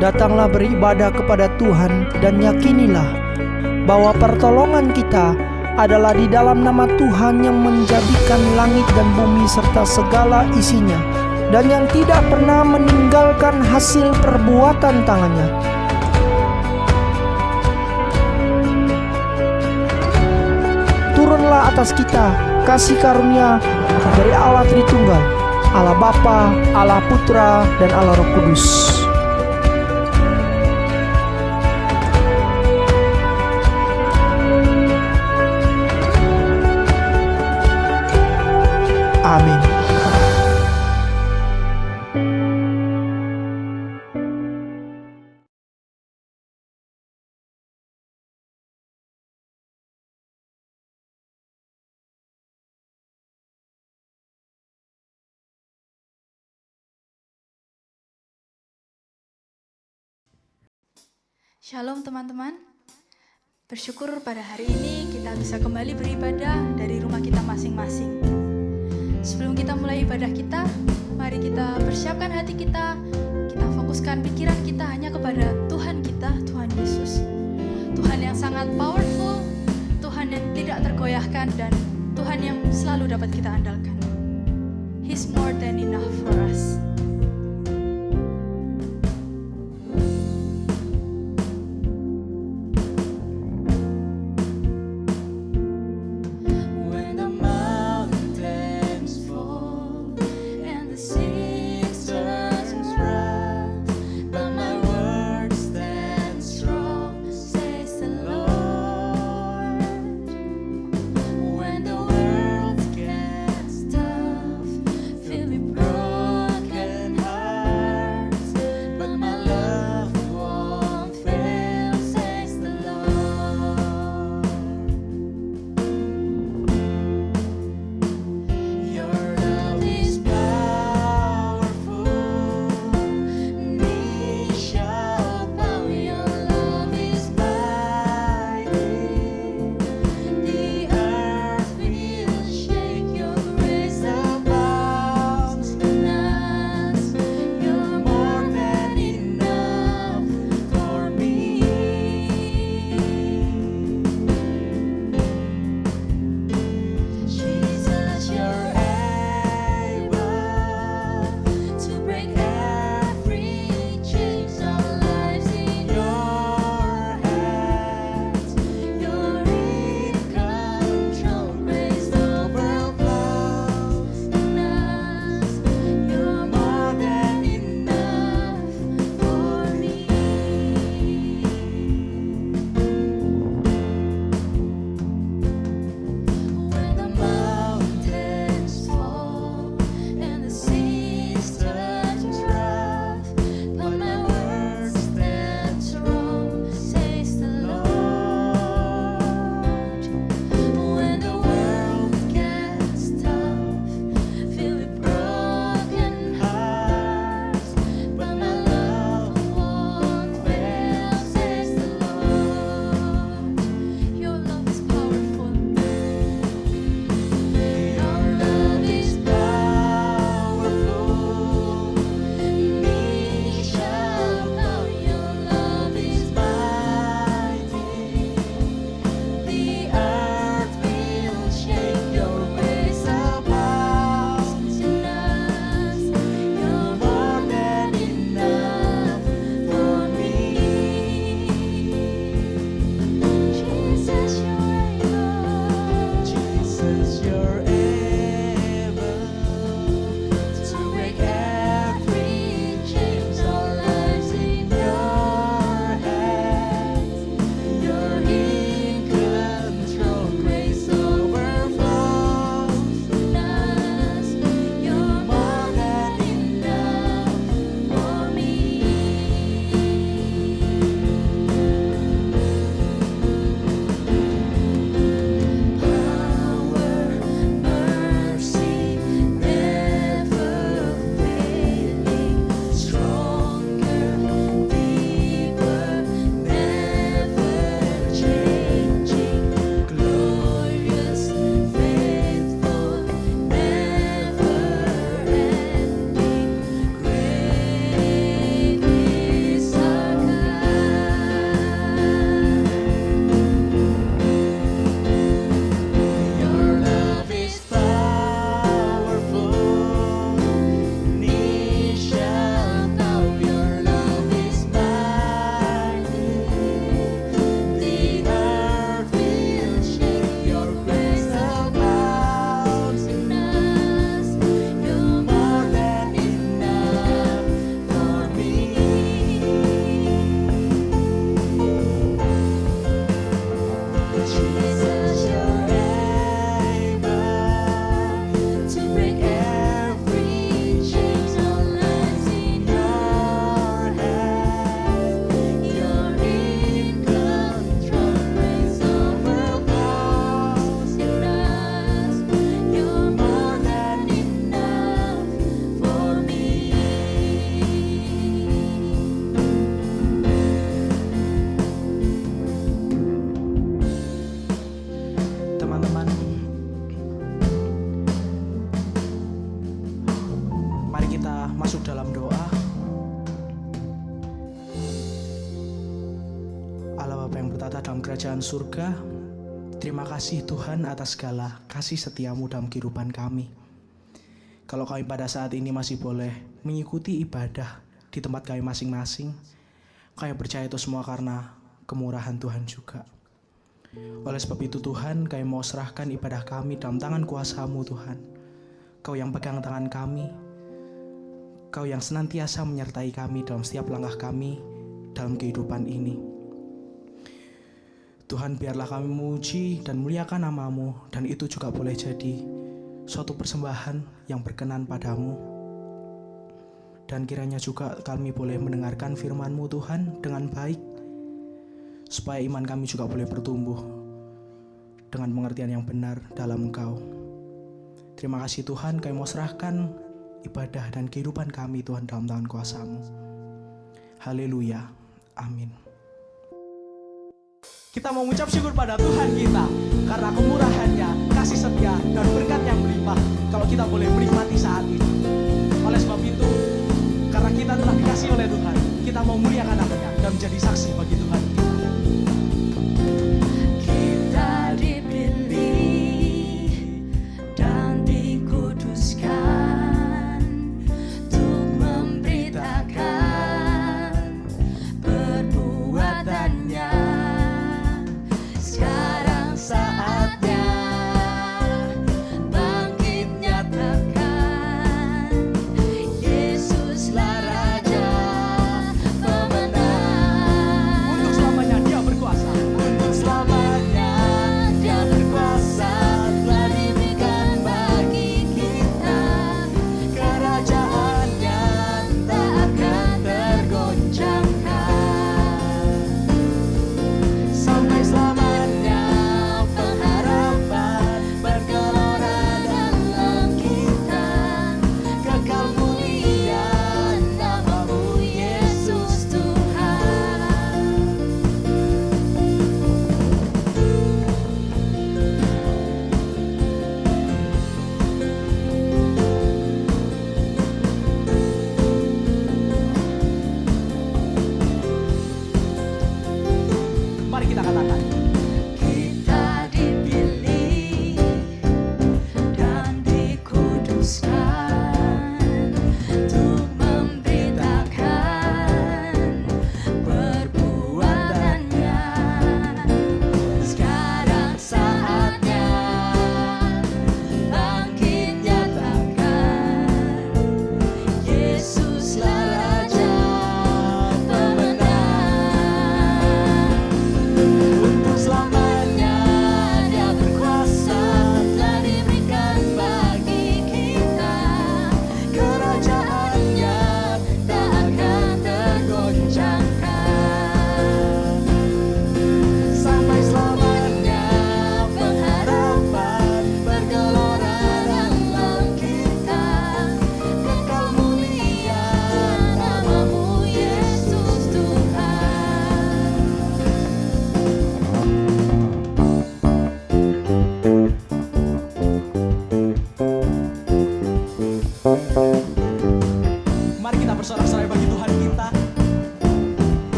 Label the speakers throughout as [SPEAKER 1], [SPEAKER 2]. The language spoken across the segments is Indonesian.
[SPEAKER 1] Datanglah beribadah kepada Tuhan dan yakinilah bahwa pertolongan kita adalah di dalam nama Tuhan yang menjadikan langit dan bumi serta segala isinya, dan yang tidak pernah meninggalkan hasil perbuatan tangannya. Turunlah atas kita kasih karunia dari Allah Tritunggal, Allah Bapa, Allah Putra, dan Allah Roh Kudus. Amin.
[SPEAKER 2] Shalom teman-teman, bersyukur pada hari ini kita bisa kembali beribadah dari rumah kita masing-masing. Sebelum kita mulai ibadah kita, mari kita persiapkan hati kita fokuskan pikiran kita hanya kepada Tuhan kita, Tuhan Yesus. Tuhan yang sangat powerful, Tuhan yang tidak tergoyahkan, dan Tuhan yang selalu dapat kita andalkan. He's more than enough for us.
[SPEAKER 3] When the world gets tough, feel me broken.
[SPEAKER 1] Allah Bapa yang bertata dalam kerajaan surga, terima kasih Tuhan atas segala kasih setiamu dalam kehidupan kami. Kalau kami pada saat ini masih boleh mengikuti ibadah di tempat kami masing-masing, kami percaya itu semua karena kemurahan Tuhan juga. Oleh sebab itu Tuhan, kami mau serahkan ibadah kami dalam tangan kuasa-Mu Tuhan. Kau yang pegang tangan kami, Kau yang senantiasa menyertai kami dalam setiap langkah kami dalam kehidupan ini. Tuhan, biarlah kami memuji dan muliakan nama-Mu, dan itu juga boleh jadi suatu persembahan yang berkenan padamu. Dan kiranya juga kami boleh mendengarkan firman-Mu Tuhan dengan baik, supaya iman kami juga boleh bertumbuh dengan pengertian yang benar dalam Engkau. Terima kasih Tuhan, kami mau serahkan ibadah dan kehidupan kami Tuhan dalam tangan kuasa-Mu. Haleluya, amin. Kita mau mengucap syukur pada Tuhan kita karena kemurahan-Nya, kasih setia, dan berkat yang melimpah kalau kita boleh menikmati saat ini. Oleh sebab itu, karena kita telah dikasih oleh Tuhan, kita mau muliakan nama-Nya dan menjadi saksi bagi Tuhan kita.
[SPEAKER 2] Kita dipilih dan dikuduskan untuk memberitakan perbuatannya. Sekarang saatnya bangkit nyatakan Yesuslah Raja pemenang.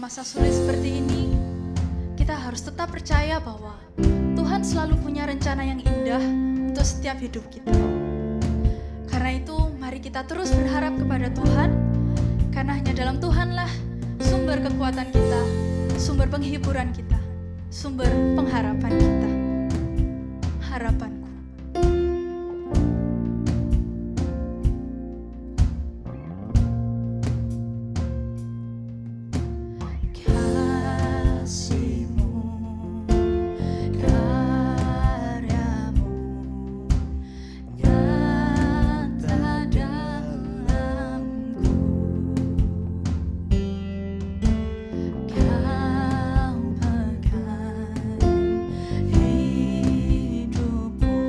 [SPEAKER 2] masa sulit seperti ini, kita harus tetap percaya bahwa Tuhan selalu punya rencana yang indah untuk setiap hidup kita. Karena itu, mari kita terus berharap kepada Tuhan, karena hanya dalam Tuhanlah sumber kekuatan kita, sumber penghiburan kita, sumber pengharapan kita. Harapanku.
[SPEAKER 3] Hidupku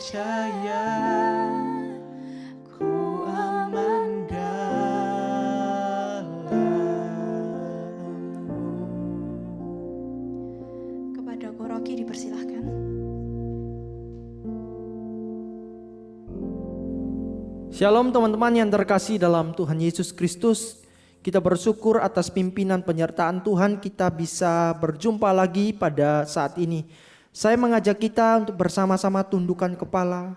[SPEAKER 3] percaya, ku aman dalam-Mu.
[SPEAKER 2] Kepada Koroki dipersilahkan.
[SPEAKER 1] Shalom teman-teman yang terkasih dalam Tuhan Yesus Kristus. Kita bersyukur atas pimpinan penyertaan Tuhan, kita bisa berjumpa lagi pada saat ini. Saya mengajak kita untuk bersama-sama tundukkan kepala,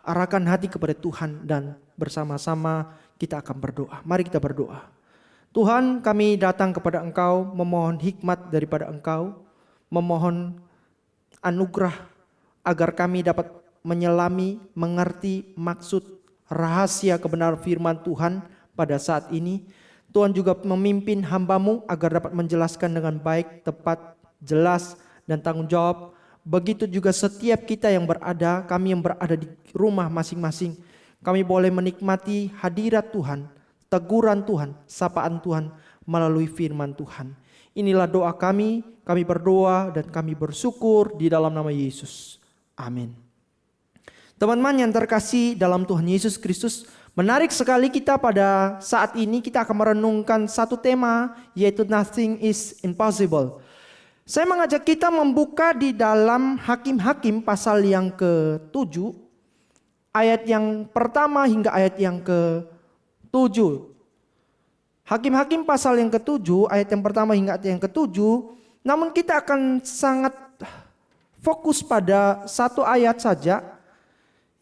[SPEAKER 1] arahkan hati kepada Tuhan, dan bersama-sama kita akan berdoa. Mari kita berdoa. Tuhan, kami datang kepada Engkau, memohon hikmat daripada Engkau, memohon anugerah agar kami dapat menyelami, mengerti maksud rahasia kebenaran firman Tuhan pada saat ini. Tuhan juga memimpin hamba-Mu agar dapat menjelaskan dengan baik, tepat, jelas, dan tanggung jawab. Begitu juga setiap kita yang berada, kami yang berada di rumah masing-masing, kami boleh menikmati hadirat Tuhan, teguran Tuhan, sapaan Tuhan melalui firman Tuhan. Inilah doa kami berdoa dan kami bersyukur di dalam nama Yesus. Amin. Teman-teman yang terkasih dalam Tuhan Yesus Kristus, menarik sekali kita pada saat ini kita akan merenungkan satu tema, yaitu nothing is impossible. Saya mengajak kita membuka di dalam Hakim-Hakim pasal yang ke-7, ayat yang pertama hingga ayat yang ke-7. Hakim-Hakim pasal yang ke-7, ayat yang pertama hingga ayat yang ke-7. Namun kita akan sangat fokus pada satu ayat saja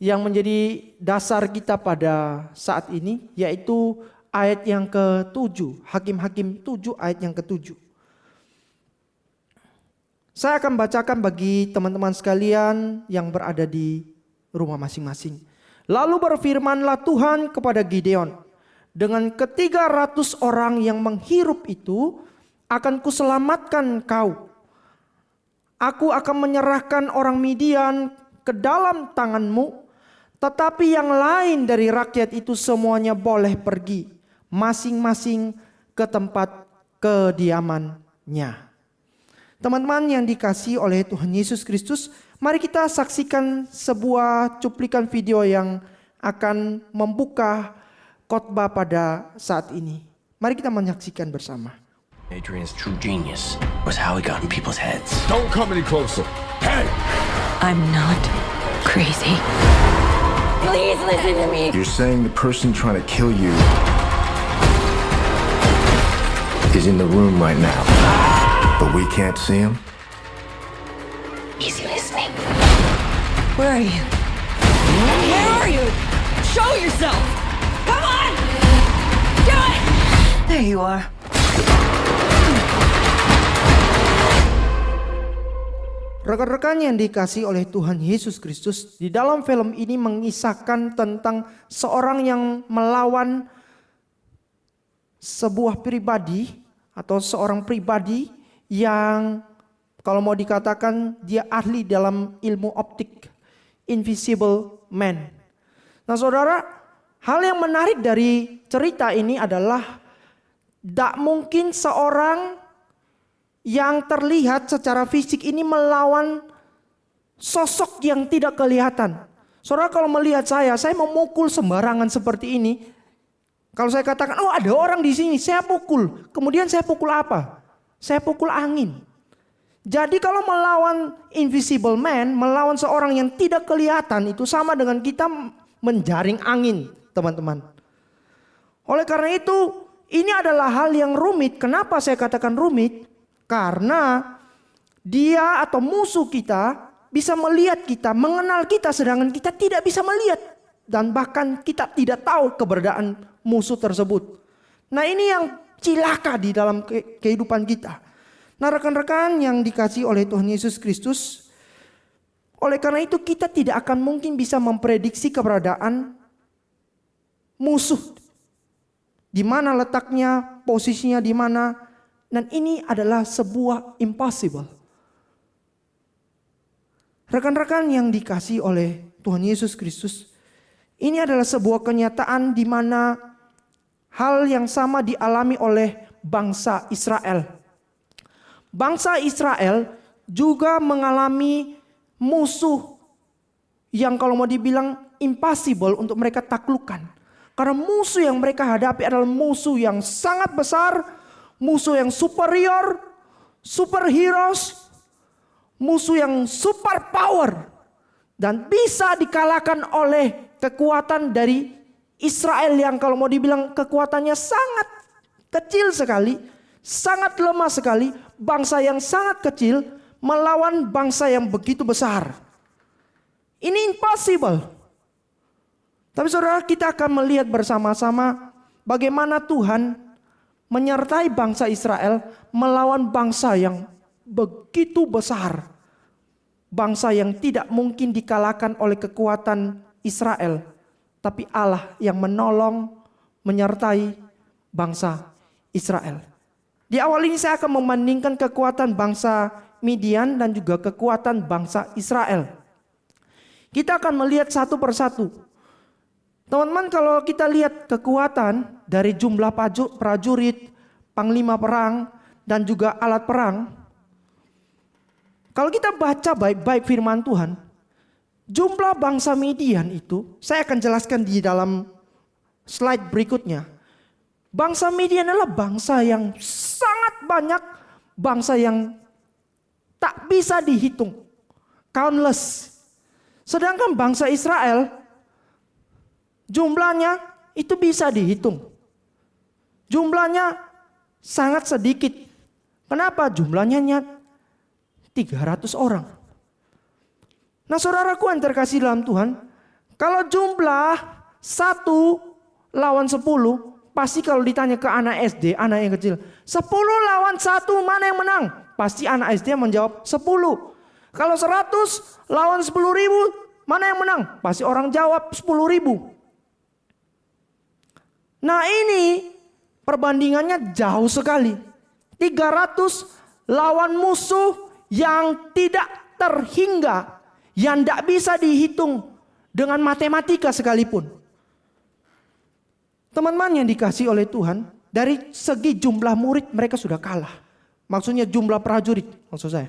[SPEAKER 1] yang menjadi dasar kita pada saat ini, yaitu ayat yang ke-7. Hakim-Hakim 7 ayat yang ke-7. Saya akan bacakan bagi teman-teman sekalian yang berada di rumah masing-masing. Lalu berfirmanlah Tuhan kepada Gideon, dengan ke-300 orang yang menghirup itu akan kuselamatkan kau. Aku akan menyerahkan orang Midian ke dalam tanganmu, tetapi yang lain dari rakyat itu semuanya boleh pergi masing-masing ke tempat kediamannya. Teman-teman yang dikasihi oleh Tuhan Yesus Kristus, mari kita saksikan sebuah cuplikan video yang akan membuka khotbah pada saat ini. Mari kita menyaksikan bersama.
[SPEAKER 4] Adrian's true genius was how he got in people's heads.
[SPEAKER 5] Don't come any closer. Hey!
[SPEAKER 6] I'm not crazy. Please listen to me.
[SPEAKER 5] You're saying the person trying to kill you is in the room right now, but we can't see him?
[SPEAKER 6] He's listening. Where are you? Where are you? Show yourself! Come on! Do it! There you are.
[SPEAKER 1] Rekan-rekan yang dikasihi oleh Tuhan Yesus Kristus, di dalam film ini mengisahkan tentang seorang yang melawan sebuah pribadi atau seorang pribadi yang kalau mau dikatakan dia ahli dalam ilmu optik, invisible man. Nah saudara, hal yang menarik dari cerita ini adalah tak mungkin seorang yang terlihat secara fisik ini melawan sosok yang tidak kelihatan. Saudara kalau melihat saya memukul sembarangan seperti ini. Kalau saya katakan, oh ada orang di sini, saya pukul. Kemudian saya pukul apa? Saya pukul angin. Jadi kalau melawan invisible man, melawan seorang yang tidak kelihatan, itu sama dengan kita menjaring angin, teman-teman. Oleh karena itu, ini adalah hal yang rumit. Kenapa saya katakan rumit? Karena dia atau musuh kita bisa melihat kita, mengenal kita, sedangkan kita tidak bisa melihat. Dan bahkan kita tidak tahu keberadaan musuh tersebut. Nah ini yang cilaka di dalam kehidupan kita. Nah rekan-rekan yang dikasihi oleh Tuhan Yesus Kristus, oleh karena itu kita tidak akan mungkin bisa memprediksi keberadaan musuh. Di mana letaknya, posisinya di mana. Dan ini adalah sebuah impossible. Rekan-rekan yang dikasihi oleh Tuhan Yesus Kristus, ini adalah sebuah kenyataan di mana hal yang sama dialami oleh bangsa Israel. Bangsa Israel juga mengalami musuh yang kalau mau dibilang impossible untuk mereka taklukkan. Karena musuh yang mereka hadapi adalah musuh yang sangat besar, musuh yang superior, superheroes, musuh yang super power. Dan bisa dikalahkan oleh kekuatan dari Israel yang kalau mau dibilang kekuatannya sangat kecil sekali, sangat lemah sekali. Bangsa yang sangat kecil melawan bangsa yang begitu besar. Ini impossible. Tapi saudara, kita akan melihat bersama-sama bagaimana Tuhan menyertai bangsa Israel melawan bangsa yang begitu besar. Bangsa yang tidak mungkin dikalahkan oleh kekuatan Israel. Tapi Allah yang menolong, menyertai bangsa Israel. Di awal ini saya akan membandingkan kekuatan bangsa Midian dan juga kekuatan bangsa Israel. Kita akan melihat satu persatu. Teman-teman, kalau kita lihat kekuatan dari jumlah prajurit, panglima perang, dan juga alat perang. Kalau kita baca baik-baik firman Tuhan, jumlah bangsa Midian itu, saya akan jelaskan di dalam slide berikutnya. Bangsa Midian adalah bangsa yang sangat banyak, bangsa yang tak bisa dihitung, countless. Sedangkan bangsa Israel, jumlahnya itu bisa dihitung. Jumlahnya sangat sedikit. Kenapa? Jumlahnya 300 orang. Nah, saudaraku yang terkasih dalam Tuhan, kalau jumlah 1 lawan 10, pasti kalau ditanya ke anak SD, anak yang kecil, 10 lawan 1 mana yang menang? Pasti anak SD menjawab 10. Kalau 100 lawan 10.000, mana yang menang? Pasti orang jawab 10.000. Nah, ini perbandingannya jauh sekali. 300 lawan musuh yang tidak terhingga, yang tidak bisa dihitung dengan matematika sekalipun. Teman-teman yang dikasih oleh Tuhan, dari segi jumlah murid mereka sudah kalah. Maksudnya jumlah prajurit, maksud saya.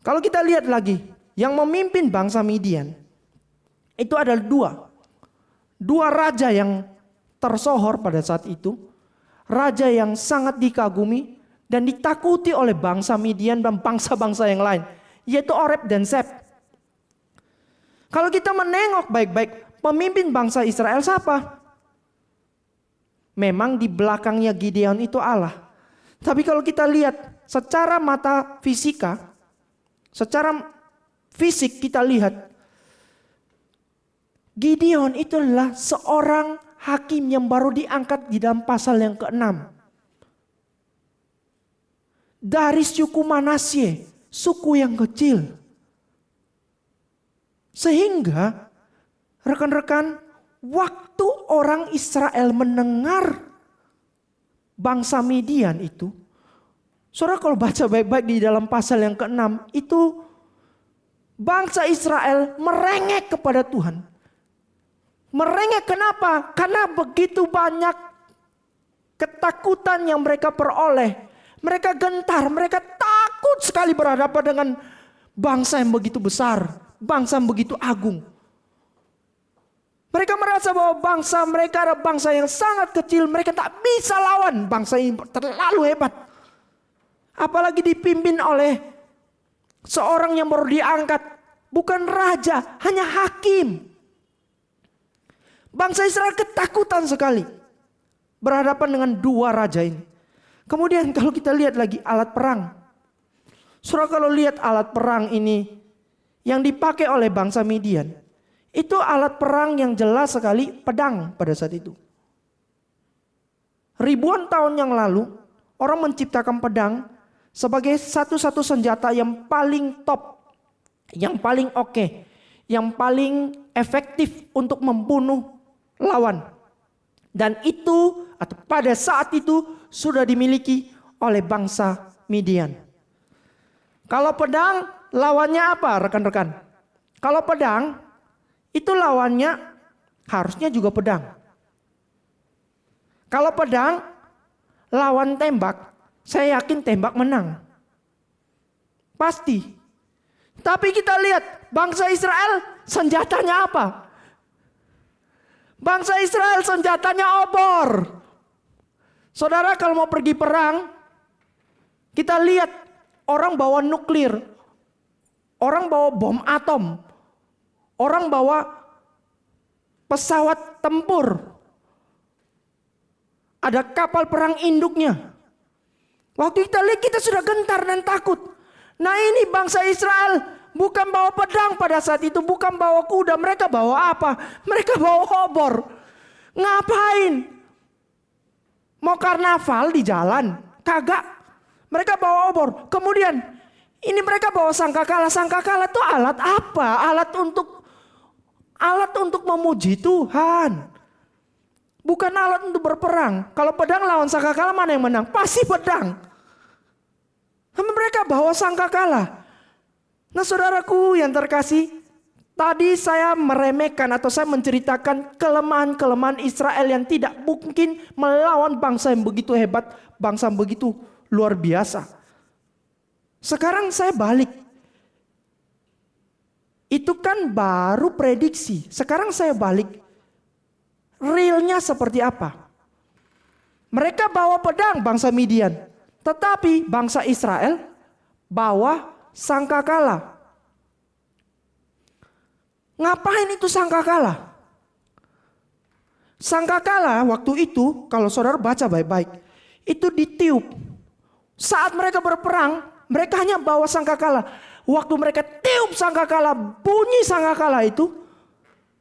[SPEAKER 1] Kalau kita lihat lagi, yang memimpin bangsa Midian, itu adalah dua raja yang tersohor pada saat itu. Raja yang sangat dikagumi dan ditakuti oleh bangsa Midian dan bangsa-bangsa yang lain, yaitu Oreb dan Zeb. Kalau kita menengok baik-baik, pemimpin bangsa Israel siapa? Memang di belakangnya Gideon itu Allah. Tapi kalau kita lihat secara mata fisika, secara fisik kita lihat, Gideon itu adalah seorang hakim yang baru diangkat di dalam pasal yang ke-6. Dari suku Manasye, suku yang kecil. Sehingga rekan-rekan, waktu orang Israel mendengar bangsa Midian itu, saudara kalau baca baik-baik di dalam pasal yang ke-6, itu bangsa Israel merengek kepada Tuhan. Merengek kenapa? Karena begitu banyak ketakutan yang mereka peroleh. Mereka gentar, mereka takut sekali berhadapan dengan bangsa yang begitu besar, bangsa yang begitu agung. Mereka merasa bahwa bangsa mereka adalah bangsa yang sangat kecil, mereka tak bisa lawan bangsa ini terlalu hebat. Apalagi dipimpin oleh seorang yang baru diangkat, bukan raja, hanya hakim. Bangsa Israel ketakutan sekali berhadapan dengan dua raja ini. Kemudian kalau kita lihat lagi alat perang. Saudara kalau lihat alat perang ini yang dipakai oleh bangsa Midian. Itu alat perang yang jelas sekali pedang pada saat itu. Ribuan tahun yang lalu orang menciptakan pedang sebagai satu-satu senjata yang paling top. Yang paling oke. Yang paling efektif untuk membunuh lawan. Dan itu atau pada saat itu sudah dimiliki oleh bangsa Midian. Kalau pedang lawannya apa rekan-rekan? Kalau pedang itu lawannya harusnya juga pedang. Kalau pedang lawan tembak, saya yakin tembak menang. Pasti. Tapi kita lihat bangsa Israel senjatanya apa? Bangsa Israel senjatanya obor. Saudara kalau mau pergi perang, kita lihat orang bawa nuklir, orang bawa bom atom, orang bawa pesawat tempur, ada kapal perang induknya. Waktu kita lihat kita sudah gentar dan takut. Nah ini bangsa Israel bukan bawa pedang pada saat itu, bukan bawa kuda. Mereka bawa apa? Mereka bawa obor. Ngapain? Mau karnaval di jalan? Kagak. Mereka bawa obor. Kemudian ini mereka bawa sangkakala. Sangkakala itu alat apa? Alat untuk memuji Tuhan. Bukan alat untuk berperang. Kalau pedang lawan sangkakala mana yang menang? Pasti pedang. Mereka bawa sangkakala. Nah saudaraku yang terkasih, tadi saya meremehkan atau saya menceritakan kelemahan-kelemahan Israel yang tidak mungkin melawan bangsa yang begitu hebat, bangsa yang begitu luar biasa. Sekarang saya balik. Itu kan baru prediksi. Sekarang saya balik. Realnya seperti apa? Mereka bawa pedang bangsa Midian. Tetapi bangsa Israel bawa sangkakala. Ngapain itu sangkakala? Sangkakala waktu itu kalau saudara baca baik-baik. Itu ditiup. Saat mereka berperang mereka hanya bawa sangkakala. Waktu mereka tiup sangkakala, bunyi sangkakala itu.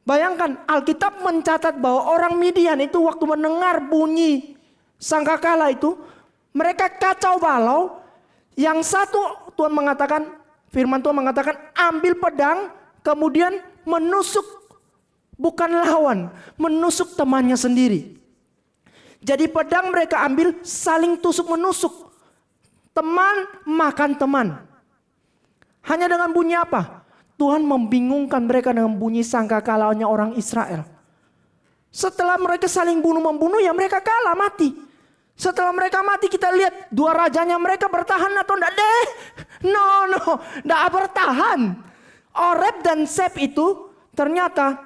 [SPEAKER 1] Bayangkan Alkitab mencatat bahwa orang Midian itu waktu mendengar bunyi sangkakala itu. Mereka kacau balau. Yang satu Tuhan mengatakan, firman Tuhan mengatakan ambil pedang kemudian menusuk, bukan lawan, menusuk temannya sendiri. Jadi pedang mereka ambil saling tusuk menusuk. Teman makan teman. Hanya dengan bunyi apa? Tuhan membingungkan mereka dengan bunyi sangkakalanya orang Israel. Setelah mereka saling bunuh-membunuh ya mereka kalah mati. Setelah mereka mati kita lihat dua rajanya mereka bertahan atau enggak deh. No, enggak bertahan. Oreb dan Seb itu ternyata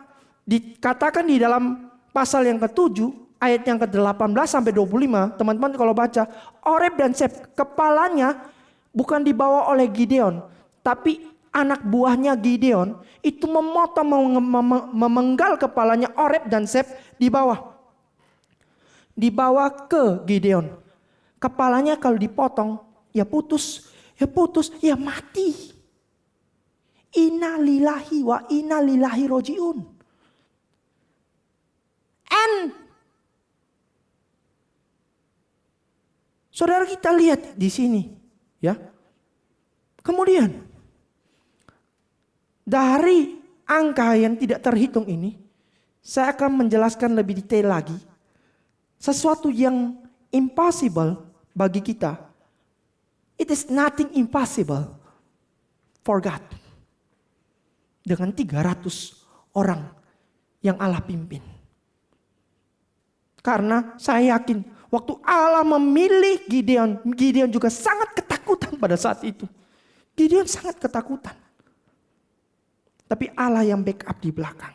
[SPEAKER 1] dikatakan di dalam pasal yang ke-7 ayat yang ke-18 sampai 25. Teman-teman kalau baca Oreb dan Seb kepalanya bukan dibawa oleh Gideon. Tapi anak buahnya Gideon itu memotong memenggal kepalanya Oreb dan Seb di bawah. Dibawa ke Gideon. Kepalanya kalau dipotong ya putus, ya mati. Inna lillahi wa inna ilaihi rojiun. And saudara kita lihat di sini ya. Kemudian dari angka yang tidak terhitung ini saya akan menjelaskan lebih detail lagi. Sesuatu yang impossible bagi kita. It is nothing impossible for God. Dengan 300 orang yang Allah pimpin. Karena saya yakin waktu Allah memilih Gideon, Gideon juga sangat ketakutan pada saat itu. Gideon sangat ketakutan. Tapi Allah yang backup di belakang.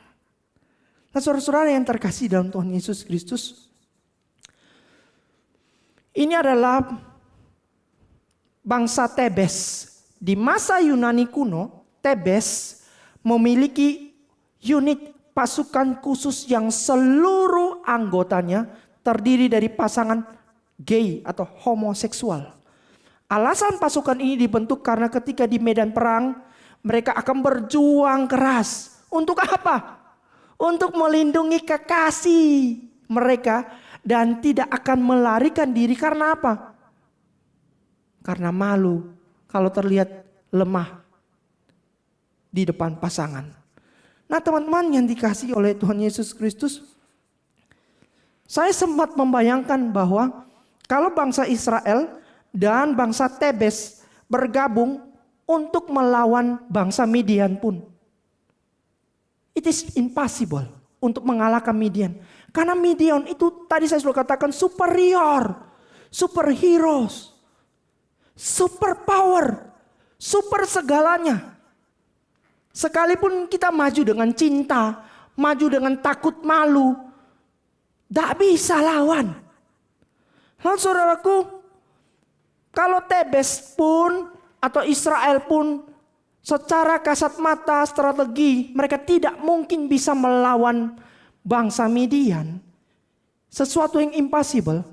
[SPEAKER 1] Nah saudara-saudara yang terkasih dalam Tuhan Yesus Kristus. Ini adalah bangsa Tebes. Di masa Yunani kuno, Tebes memiliki unit pasukan khusus yang seluruh anggotanya terdiri dari pasangan gay atau homoseksual. Alasan pasukan ini dibentuk karena ketika di medan perang, mereka akan berjuang keras. Untuk apa? Untuk melindungi kekasih mereka. Dan tidak akan melarikan diri karena apa? Karena malu kalau terlihat lemah di depan pasangan. Nah teman-teman yang dikasihi oleh Tuhan Yesus Kristus. Saya sempat membayangkan bahwa kalau bangsa Israel dan bangsa Tebes bergabung untuk melawan bangsa Midian pun. It is impossible untuk mengalahkan Midian. Karena Midian itu tadi saya sudah katakan superior, superheroes, super power, super segalanya. Sekalipun kita maju dengan cinta, maju dengan takut malu, tidak bisa lawan. Lalu saudaraku, kalau Tebes pun atau Israel pun secara kasat mata strategi mereka tidak mungkin bisa melawan bangsa Midian. Sesuatu yang impossible.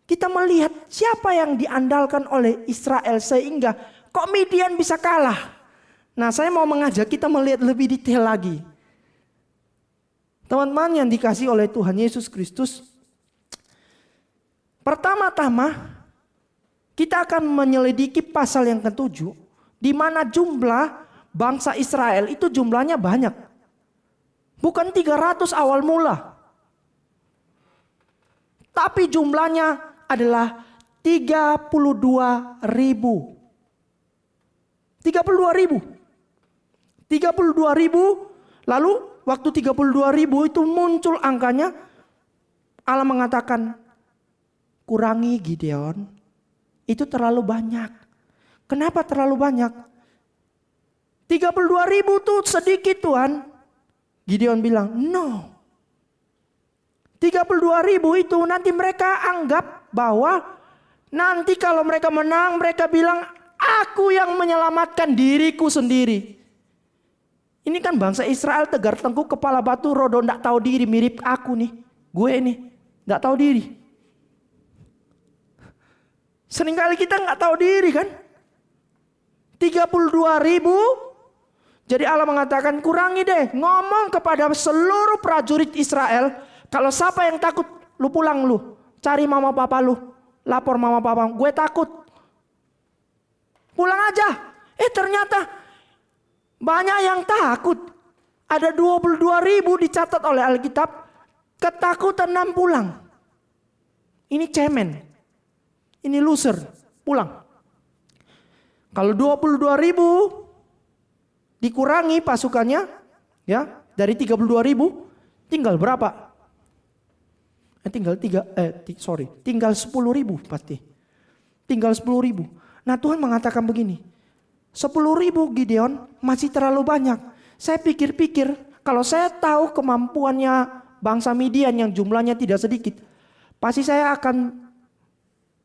[SPEAKER 1] Kita melihat siapa yang diandalkan oleh Israel sehingga kok Midian bisa kalah. Nah, saya mau mengajak kita melihat lebih detail lagi. Teman-teman yang dikasihi oleh Tuhan Yesus Kristus. Pertama-tama kita akan menyelidiki pasal yang ke-7. Di mana jumlah bangsa Israel itu jumlahnya banyak. Bukan 300 awal mula. Tapi jumlahnya adalah 32.000. 32.000. Lalu waktu 32.000 itu muncul angkanya. Allah mengatakan, kurangi Gideon. Itu terlalu banyak. Kenapa terlalu banyak? 32.000 itu sedikit Tuhan. Gideon bilang, no. 32.000 itu nanti mereka anggap bahwa nanti kalau mereka menang mereka bilang, aku yang menyelamatkan diriku sendiri. Ini kan bangsa Israel tegar tengkuk kepala batu rodo ndak tahu diri, mirip aku nih. Gue nih ndak tahu diri. Seringkali kita nggak tahu diri kan. 32.000. Jadi Allah mengatakan kurangi deh. Ngomong kepada seluruh prajurit Israel. Kalau siapa yang takut lu pulang lu. Cari mama papa lu. Lapor mama papa. Gue takut. Pulang aja. Ternyata banyak yang takut. Ada 22.000 dicatat oleh Alkitab. Ketakutan dan pulang. Ini cemen. Ini loser. Pulang. Kalau 22.000 dikurangi pasukannya. Ya, dari 32.000 tinggal berapa? Tinggal 10.000 pasti. Tinggal 10.000. Nah Tuhan mengatakan begini. 10.000 Gideon masih terlalu banyak. Saya pikir-pikir kalau saya tahu kemampuannya bangsa Midian yang jumlahnya tidak sedikit. Pasti saya akan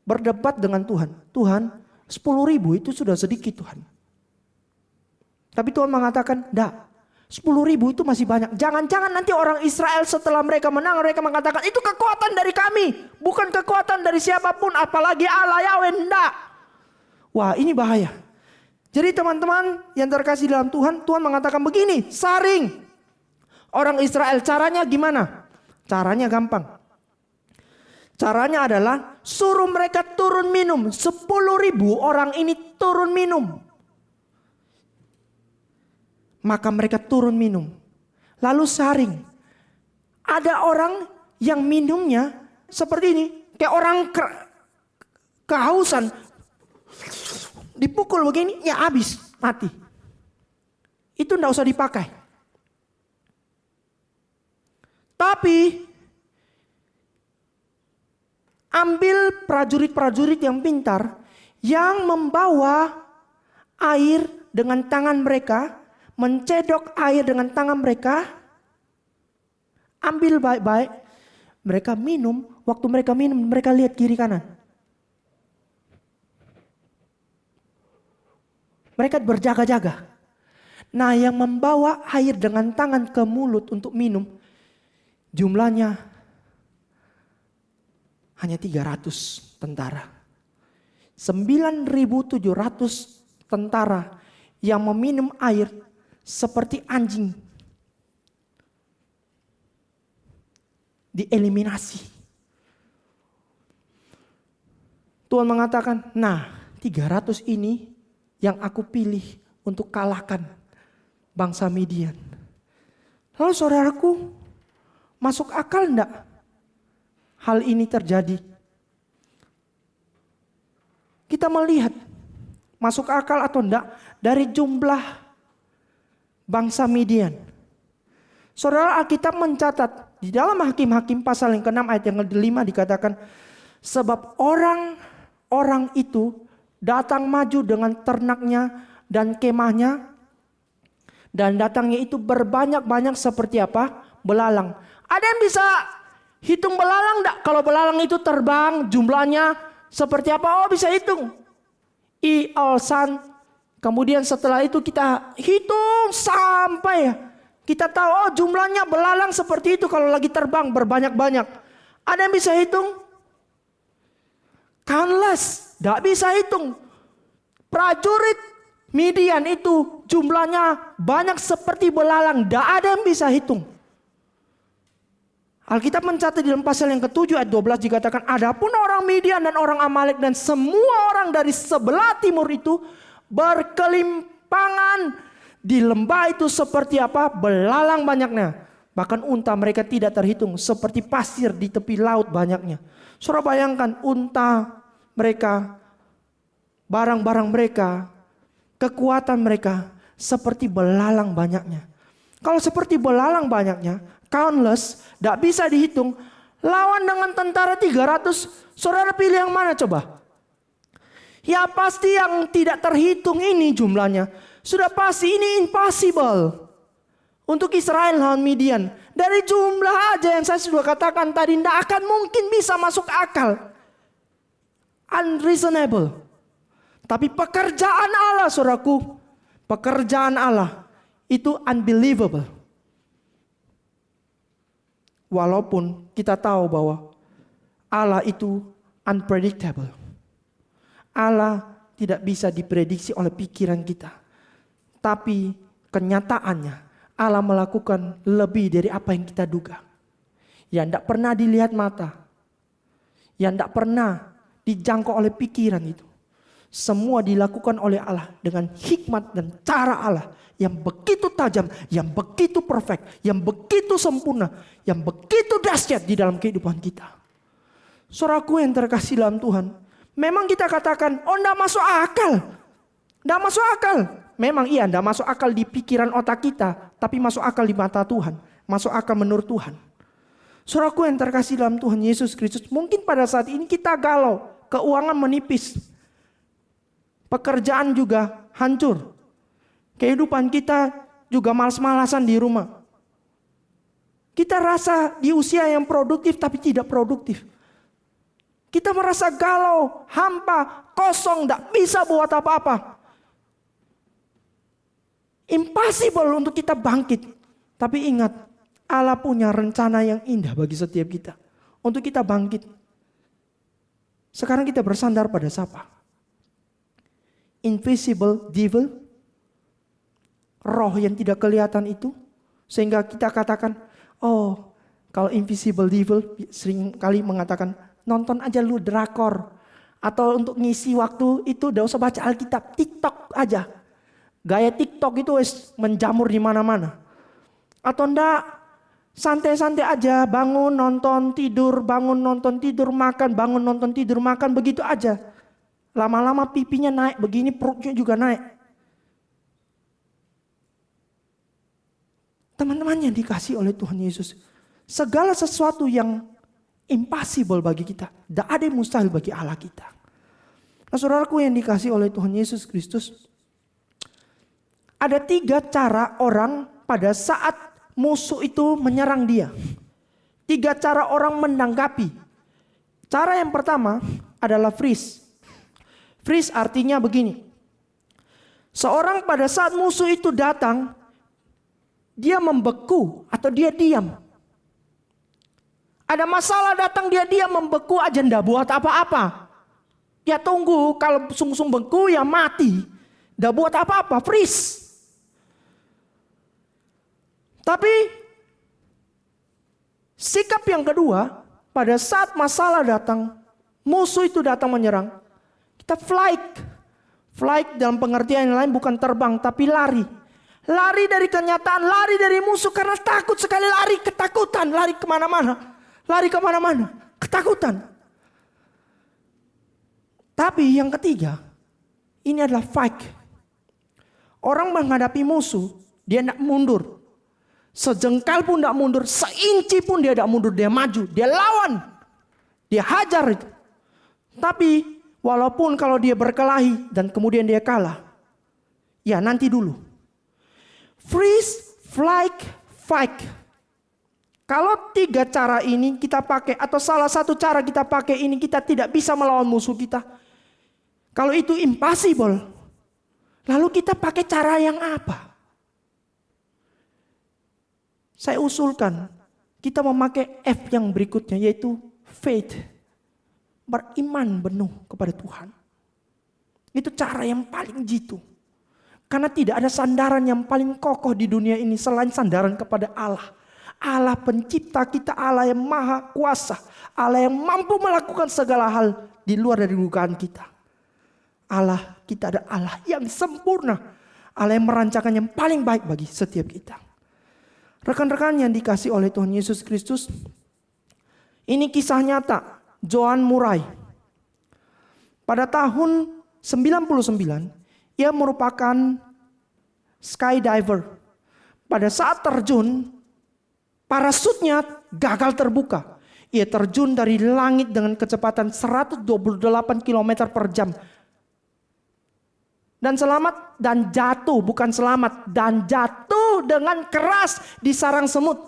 [SPEAKER 1] berdebat dengan Tuhan. Tuhan 10.000 itu sudah sedikit Tuhan. Tapi Tuhan mengatakan enggak. 10.000 itu masih banyak. Jangan-jangan nanti orang Israel setelah mereka menang mereka mengatakan itu kekuatan dari kami. Bukan kekuatan dari siapapun apalagi Allah Yahweh. Enggak. Wah ini bahaya. Jadi teman-teman yang terkasih dalam Tuhan. Tuhan mengatakan begini. Saring. Orang Israel caranya gimana? Caranya gampang. Caranya adalah suruh mereka turun minum. 10.000 orang ini turun minum. Maka mereka turun minum. Lalu saring. Ada orang yang minumnya seperti ini. Kayak orang kehausan. Dipukul begini ya habis. Mati. Itu enggak usah dipakai. Tapi ambil prajurit-prajurit yang pintar. Yang membawa air dengan tangan mereka. Mencedok air dengan tangan mereka. Ambil baik-baik. Mereka minum. Waktu mereka minum mereka lihat kiri kanan. Mereka berjaga-jaga. Nah yang membawa air dengan tangan ke mulut untuk minum. Jumlahnya hanya 300 tentara. 9.700 tentara yang meminum air seperti anjing. Dieliminasi. Tuhan mengatakan, nah 300 ini yang aku pilih untuk kalahkan bangsa Midian. Lalu saudaraku, masuk akal enggak hal ini terjadi? Kita melihat masuk akal atau enggak dari jumlah bangsa Midian. Saudara, Alkitab mencatat di dalam Hakim-Hakim pasal yang ke-6 ayat yang ke-5 dikatakan, sebab orang-orang itu datang maju dengan ternaknya dan kemahnya Dan datangnya itu berbanyak-banyak seperti apa? Belalang. Ada yang bisa hitung belalang enggak? Kalau belalang itu terbang jumlahnya seperti apa? Oh, bisa hitung. San. Kemudian setelah itu kita hitung sampai kita tahu oh jumlahnya belalang seperti itu kalau lagi terbang berbanyak-banyak. Ada yang bisa hitung? Countless. Enggak bisa hitung. Prajurit Midian itu jumlahnya banyak seperti belalang. Tidak ada yang bisa hitung. Alkitab mencatat di dalam pasal yang ke-7 ayat 12 dikatakan, adapun orang Midian dan orang Amalek dan semua orang dari sebelah timur itu berkelimpangan di lembah itu seperti apa? Belalang banyaknya. Bahkan unta mereka tidak terhitung, seperti pasir di tepi laut banyaknya. Saudara bayangkan unta mereka, barang-barang mereka, kekuatan mereka seperti belalang banyaknya. Kalau seperti belalang banyaknya, countless, tidak bisa dihitung. Lawan dengan tentara 300, saudara pilih yang mana coba? Ya pasti yang tidak terhitung ini jumlahnya. Sudah pasti ini impossible. Untuk Israel lawan Midian. Dari jumlah aja yang saya sudah katakan tadi, tidak akan mungkin bisa masuk akal. Unreasonable. Tapi pekerjaan Allah, saudaraku, pekerjaan Allah itu unbelievable. Walaupun kita tahu bahwa Allah itu unpredictable. Allah tidak bisa diprediksi oleh pikiran kita. Tapi kenyataannya Allah melakukan lebih dari apa yang kita duga. Yang tidak pernah dilihat mata. Yang tidak pernah dijangkau oleh pikiran itu. Semua dilakukan oleh Allah dengan hikmat dan cara Allah yang begitu tajam, yang begitu perfect, yang begitu sempurna, yang begitu dahsyat di dalam kehidupan kita. Saudaraku yang terkasih dalam Tuhan, memang kita katakan, oh enggak masuk akal. Enggak masuk akal. Memang iya enggak masuk akal di pikiran otak kita, tapi masuk akal di mata Tuhan, masuk akal menurut Tuhan. Saudaraku yang terkasih dalam Tuhan Yesus Kristus, mungkin pada saat ini kita galau, keuangan menipis. Pekerjaan juga hancur. Kehidupan kita juga malas-malasan di rumah. Kita rasa di usia yang produktif tapi tidak produktif. Kita merasa galau, hampa, kosong, tidak bisa buat apa-apa. Impossible untuk kita bangkit. Tapi ingat, Allah punya rencana yang indah bagi setiap kita. Untuk kita bangkit. Sekarang kita bersandar pada siapa? Invisible devil, roh yang tidak kelihatan itu, sehingga kita katakan, oh kalau invisible devil sering kali mengatakan nonton aja lu drakor, atau untuk ngisi waktu itu udah usah baca Alkitab, TikTok aja, gaya TikTok itu menjamur di mana-mana, atau enggak santai-santai aja, bangun nonton tidur, makan, bangun nonton tidur makan, begitu aja. Lama-lama pipinya naik begini, perutnya juga naik. Teman-teman yang dikasih oleh Tuhan Yesus, segala sesuatu yang impossible bagi kita, tidak ada yang mustahil bagi Allah kita. Nah, saudaraku yang dikasih oleh Tuhan Yesus Kristus, ada 3 cara orang pada saat musuh itu menyerang dia. 3 cara orang menanggapi. Cara yang pertama adalah freeze. Freeze artinya begini. Seorang pada saat musuh itu datang, dia membeku atau dia diam. Ada masalah datang, dia diam, membeku aja, ndak buat apa-apa. Ya tunggu, kalau sung-sung beku ya mati. Ndak buat apa-apa, freeze. Tapi sikap yang kedua, pada saat masalah datang, musuh itu datang menyerang, kita flight. Flight dalam pengertian yang lain bukan terbang tapi lari. Lari dari kenyataan, lari dari musuh karena takut sekali, lari ketakutan, lari kemana-mana. Lari kemana-mana, ketakutan. Tapi yang ketiga, ini adalah fight. Orang menghadapi musuh, dia tidak mundur. Sejengkal pun tidak mundur, seinci pun dia tidak mundur, dia maju, dia lawan. Dia hajar itu. Tapi walaupun kalau dia berkelahi dan kemudian dia kalah, ya nanti dulu. freeze, flight, fight. Kalau 3 cara ini kita pakai, atau salah satu cara kita pakai ini, kita tidak bisa melawan musuh kita. Kalau itu impossible, lalu kita pakai cara yang apa? Saya usulkan kita memakai F yang berikutnya, yaitu faith. Beriman penuh kepada Tuhan. Itu cara yang paling jitu. Karena tidak ada sandaran yang paling kokoh di dunia ini selain sandaran kepada Allah. Allah pencipta kita, Allah yang maha kuasa. Allah yang mampu melakukan segala hal di luar dari dugaan kita. Allah, kita ada Allah yang sempurna. Allah yang merancangkan yang paling baik bagi setiap kita. Rekan-rekan yang dikasih oleh Tuhan Yesus Kristus, ini kisah nyata Joan Murray. Pada tahun 99, ia merupakan skydiver. Pada saat terjun, parasutnya gagal terbuka. Ia terjun dari langit dengan kecepatan 128 km per jam. Dan selamat dan jatuh, bukan selamat, dan jatuh dengan keras di sarang semut.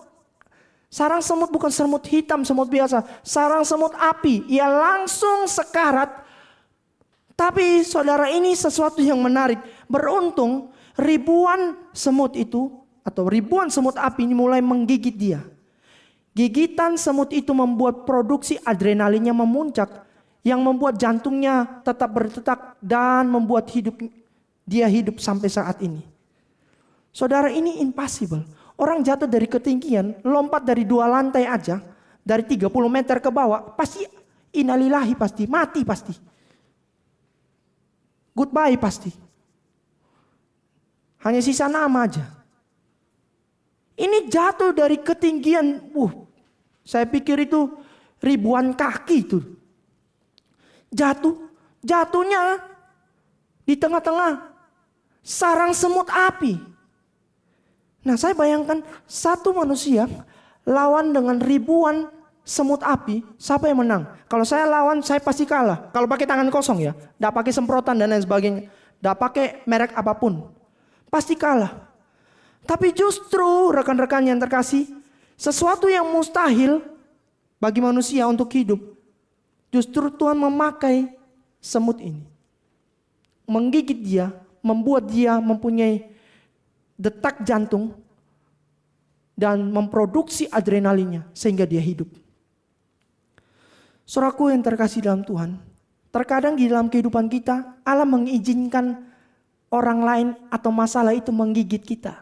[SPEAKER 1] Sarang semut bukan semut hitam, semut biasa. Sarang semut api. Ia langsung sekarat. Tapi saudara, ini sesuatu yang menarik. Beruntung ribuan semut itu, atau ribuan semut api ini mulai menggigit dia. Gigitan semut itu membuat produksi adrenalinnya memuncak. Yang membuat jantungnya tetap berdetak dan membuat dia hidup sampai saat ini. Saudara, ini impossible. Orang jatuh dari ketinggian, lompat dari 2 lantai aja, dari 30 meter ke bawah, pasti innalillahi, pasti mati, pasti. Goodbye pasti. Hanya sisa nama aja. Ini jatuh dari ketinggian, saya pikir itu ribuan kaki itu. Jatuhnya di tengah-tengah sarang semut api. Nah, saya bayangkan satu manusia lawan dengan ribuan semut api, siapa yang menang? Kalau saya lawan, saya pasti kalah. Kalau pakai tangan kosong ya, tidak pakai semprotan dan lain sebagainya, tidak pakai merek apapun, pasti kalah. Tapi justru rekan-rekan yang terkasih, sesuatu yang mustahil bagi manusia untuk hidup, justru Tuhan memakai semut ini, menggigit dia, membuat dia mempunyai detak jantung dan memproduksi adrenalinnya sehingga dia hidup. Saudaraku yang terkasih dalam Tuhan, terkadang di dalam kehidupan kita Allah mengizinkan orang lain atau masalah itu menggigit kita.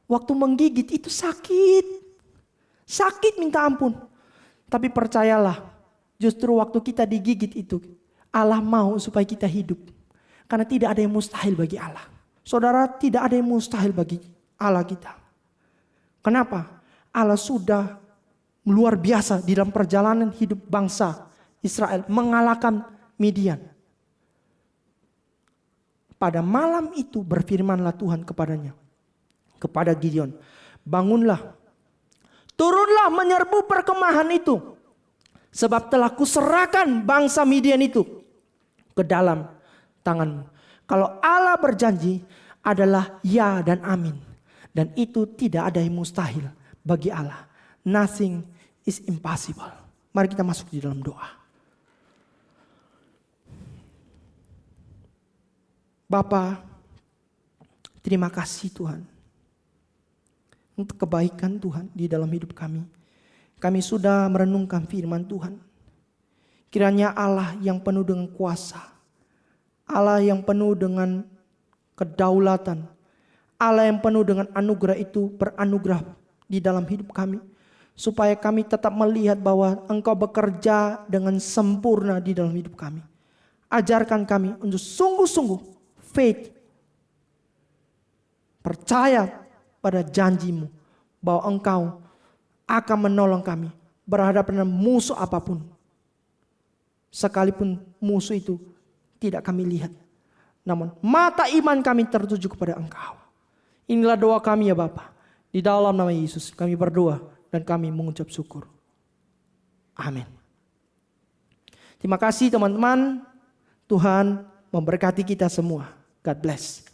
[SPEAKER 1] Waktu menggigit itu sakit minta ampun. Tapi percayalah, justru waktu kita digigit itu Allah mau supaya kita hidup. Karena tidak ada yang mustahil bagi Allah. Saudara, tidak ada yang mustahil bagi Allah kita. Kenapa? Allah sudah luar biasa di dalam perjalanan hidup bangsa Israel mengalahkan Midian. Pada malam itu berfirmanlah Tuhan kepadanya, kepada Gideon, bangunlah, turunlah menyerbu perkemahan itu, sebab telah kuserahkan bangsa Midian itu ke dalam tanganmu. Kalau Allah berjanji adalah ya dan amin. Dan itu tidak ada yang mustahil bagi Allah. Nothing is impossible. Mari kita masuk di dalam doa. Bapa, terima kasih Tuhan untuk kebaikan Tuhan di dalam hidup kami. Kami sudah merenungkan firman Tuhan. Kiranya Allah yang penuh dengan kuasa, Allah yang penuh dengan kedaulatan, Allah yang penuh dengan anugerah itu beranugerah di dalam hidup kami. Supaya kami tetap melihat bahwa Engkau bekerja dengan sempurna di dalam hidup kami. Ajarkan kami untuk sungguh-sungguh faith. Percaya pada janji-Mu bahwa Engkau akan menolong kami berhadapan dengan musuh apapun. Sekalipun musuh itu tidak kami lihat. Namun mata iman kami tertuju kepada Engkau. Inilah doa kami ya Bapa. Di dalam nama Yesus kami berdoa dan kami mengucap syukur. Amin. Terima kasih teman-teman. Tuhan memberkati kita semua. God bless.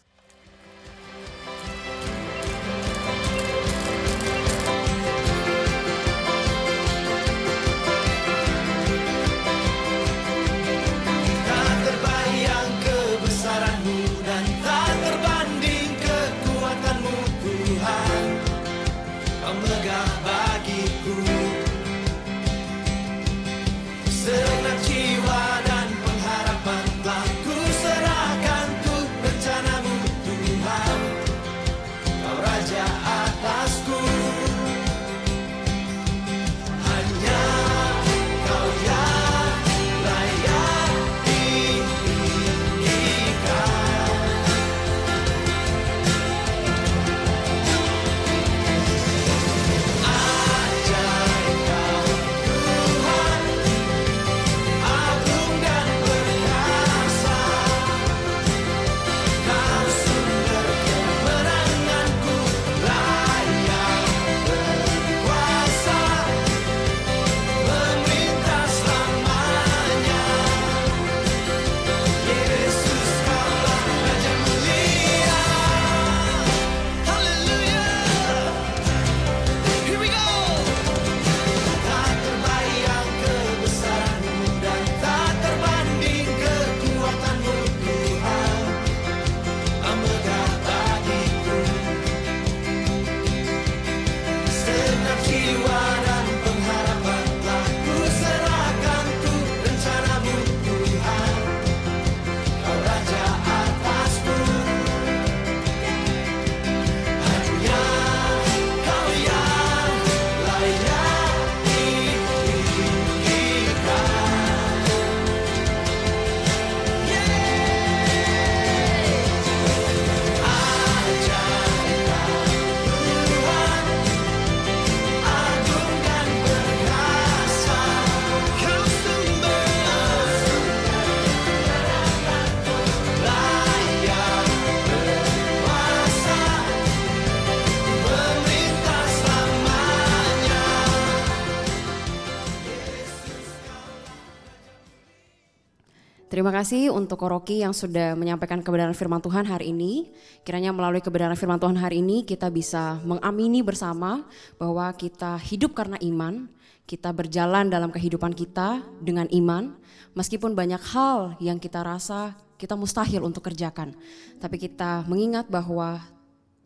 [SPEAKER 7] Terima kasih untuk Koroki yang sudah menyampaikan kebenaran firman Tuhan hari ini. Kiranya melalui kebenaran firman Tuhan hari ini kita bisa mengamini bersama bahwa kita hidup karena iman, kita berjalan dalam kehidupan kita dengan iman, meskipun banyak hal yang kita rasa kita mustahil untuk kerjakan. Tapi kita mengingat bahwa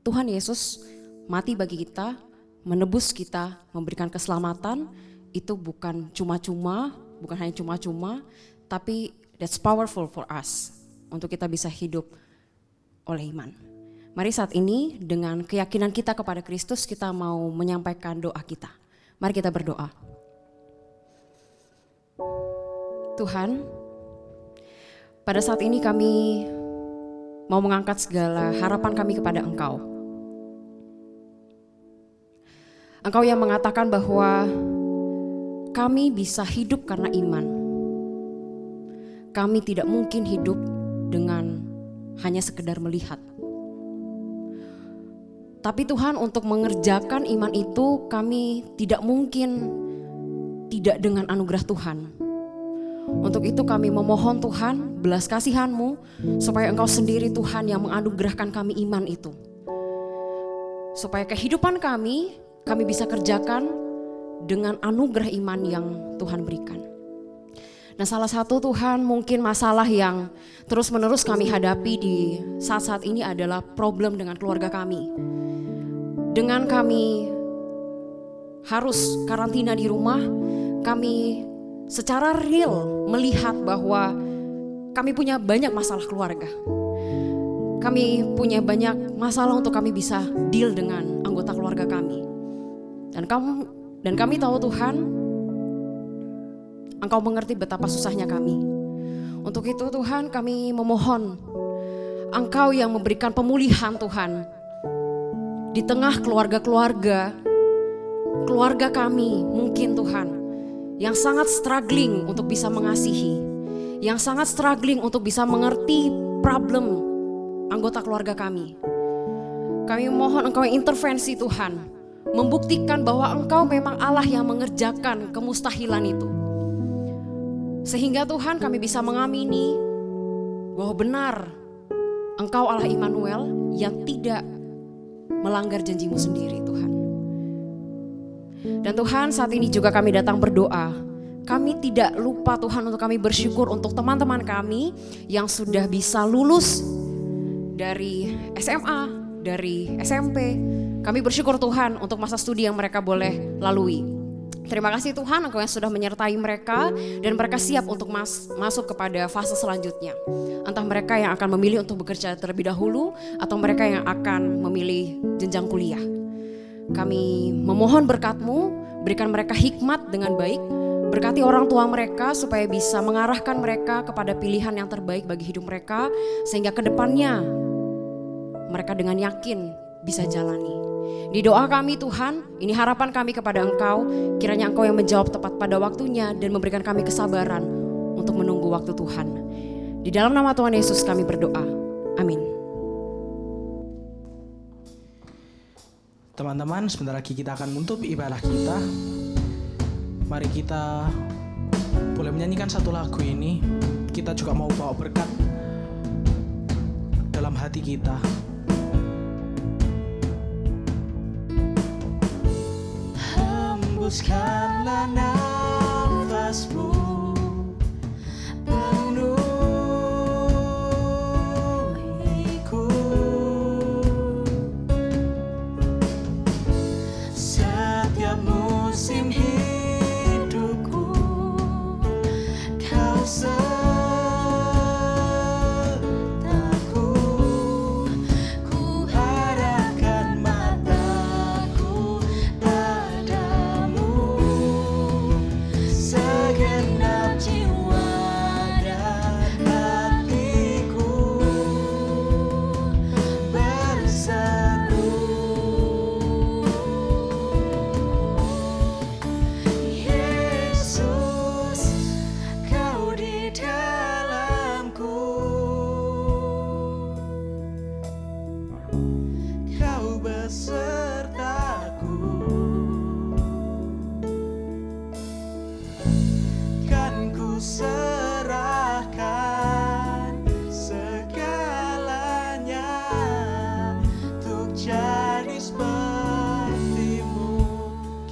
[SPEAKER 7] Tuhan Yesus mati bagi kita, menebus kita, memberikan keselamatan, itu bukan cuma-cuma, bukan hanya cuma-cuma, tapi that's powerful for us untuk kita bisa hidup oleh iman. Mari saat ini dengan keyakinan kita kepada Kristus kita mau menyampaikan doa kita. Mari kita berdoa. Tuhan, pada saat ini kami mau mengangkat segala harapan kami kepada Engkau. Engkau yang mengatakan bahwa kami bisa hidup karena iman. Kami tidak mungkin hidup dengan hanya sekedar melihat. Tapi Tuhan, untuk mengerjakan iman itu kami tidak mungkin tidak dengan anugerah Tuhan. Untuk itu kami memohon Tuhan belas kasihan-Mu supaya Engkau sendiri Tuhan yang menganugerahkan kami iman itu. Supaya kehidupan kami bisa kerjakan dengan anugerah iman yang Tuhan berikan. Nah, salah satu Tuhan mungkin masalah yang terus-menerus kami hadapi di saat-saat ini adalah problem dengan keluarga kami. Dengan kami harus karantina di rumah, kami secara real melihat bahwa kami punya banyak masalah keluarga. Kami punya banyak masalah untuk kami bisa deal dengan anggota keluarga kami. Dan kami tahu Tuhan, Engkau mengerti betapa susahnya kami. Untuk itu Tuhan, kami memohon Engkau yang memberikan pemulihan Tuhan di tengah keluarga kami mungkin Tuhan yang sangat struggling untuk bisa mengasihi, yang sangat struggling untuk bisa mengerti problem anggota keluarga kami. Kami mohon Engkau yang intervensi Tuhan, membuktikan bahwa Engkau memang Allah yang mengerjakan kemustahilan itu. Sehingga Tuhan kami bisa mengamini bahwa benar Engkau Allah Immanuel yang tidak melanggar janji-Mu sendiri Tuhan. Dan Tuhan, saat ini juga kami datang berdoa. Kami tidak lupa Tuhan untuk kami bersyukur untuk teman-teman kami yang sudah bisa lulus dari SMA, dari SMP. Kami bersyukur Tuhan untuk masa studi yang mereka boleh lalui. Terima kasih Tuhan, Engkau yang sudah menyertai mereka dan mereka siap untuk masuk kepada fase selanjutnya. Entah mereka yang akan memilih untuk bekerja terlebih dahulu atau mereka yang akan memilih jenjang kuliah. Kami memohon berkat-Mu, berikan mereka hikmat dengan baik, berkati orang tua mereka supaya bisa mengarahkan mereka kepada pilihan yang terbaik bagi hidup mereka, sehingga ke depannya mereka dengan yakin bisa jalani. Di doa kami Tuhan, ini harapan kami kepada Engkau, kiranya Engkau yang menjawab tepat pada waktunya dan memberikan kami kesabaran untuk menunggu waktu Tuhan. Di dalam nama Tuhan Yesus kami berdoa, amin.
[SPEAKER 3] Teman-teman, sebentar lagi kita akan menutup ibadah kita. Mari kita boleh menyanyikan satu lagu ini. Kita juga mau bawa berkat dalam hati kita. Hembuskanlah nafasmu, penuhiku. Setiap musim hidupku, kau sertaku. Ku arahkan mataku padamu, segenap jiwa dan hatiku berseru.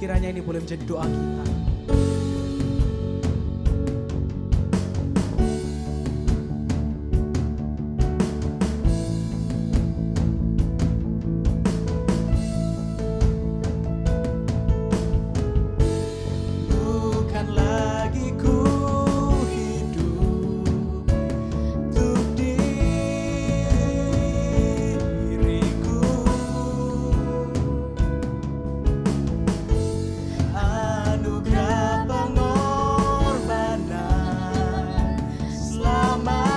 [SPEAKER 3] kiranya ini boleh menjadi doa kita. Bukan lagi ku hidup untuk diriku, anugerah pengorbanan selamatkan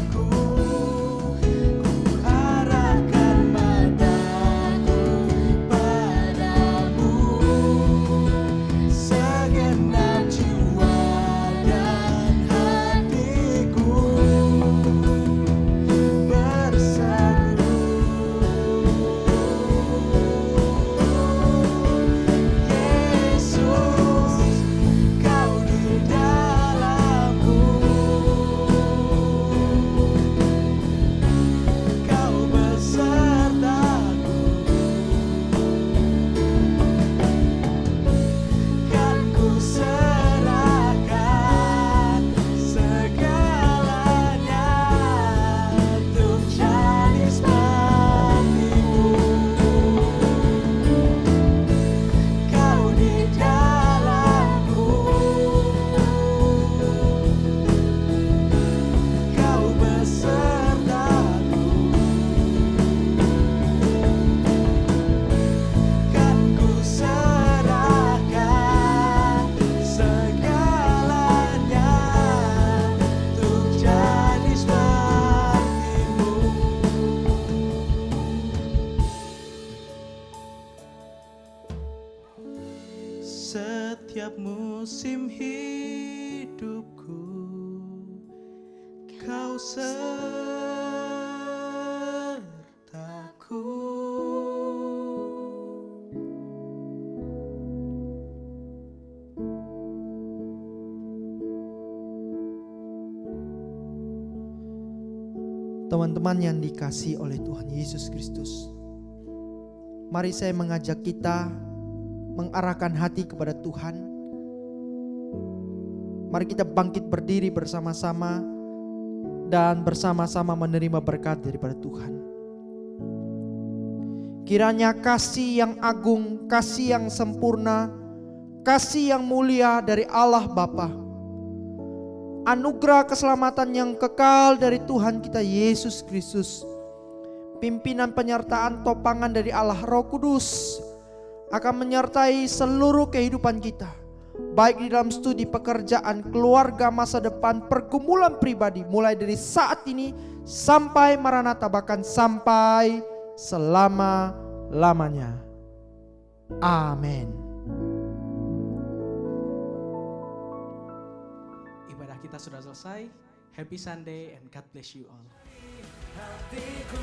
[SPEAKER 3] ku arahkan mataku padamu, segenap jiwa dan hatiku berseru, Yesus, Kau di dalamku, Kau besertaku, kan ku serahkan segalanya untuk jadi seperti-Mu. Kau di dalamku, Kau besertaku, kan ku serahkan segalanya untuk jadi seperti-Mu. Setiap musim hidupku, Kau sertaku.
[SPEAKER 1] Teman-teman yang dikasihi oleh Tuhan Yesus Kristus, mari saya mengajak kita mengarahkan hati kepada Tuhan. Mari kita bangkit berdiri bersama-sama dan bersama-sama menerima berkat daripada Tuhan. Kiranya kasih yang agung, kasih yang sempurna, kasih yang mulia dari Allah Bapa, anugerah keselamatan yang kekal dari Tuhan kita Yesus Kristus, pimpinan penyertaan topangan dari Allah Roh Kudus akan menyertai seluruh kehidupan kita, baik di dalam studi pekerjaan, keluarga, masa depan, pergumulan pribadi, mulai dari saat ini sampai Maranatha, bahkan sampai selama-lamanya. Amin.
[SPEAKER 3] Ibadah kita sudah selesai. Happy Sunday and God bless you all.
[SPEAKER 8] Hatiku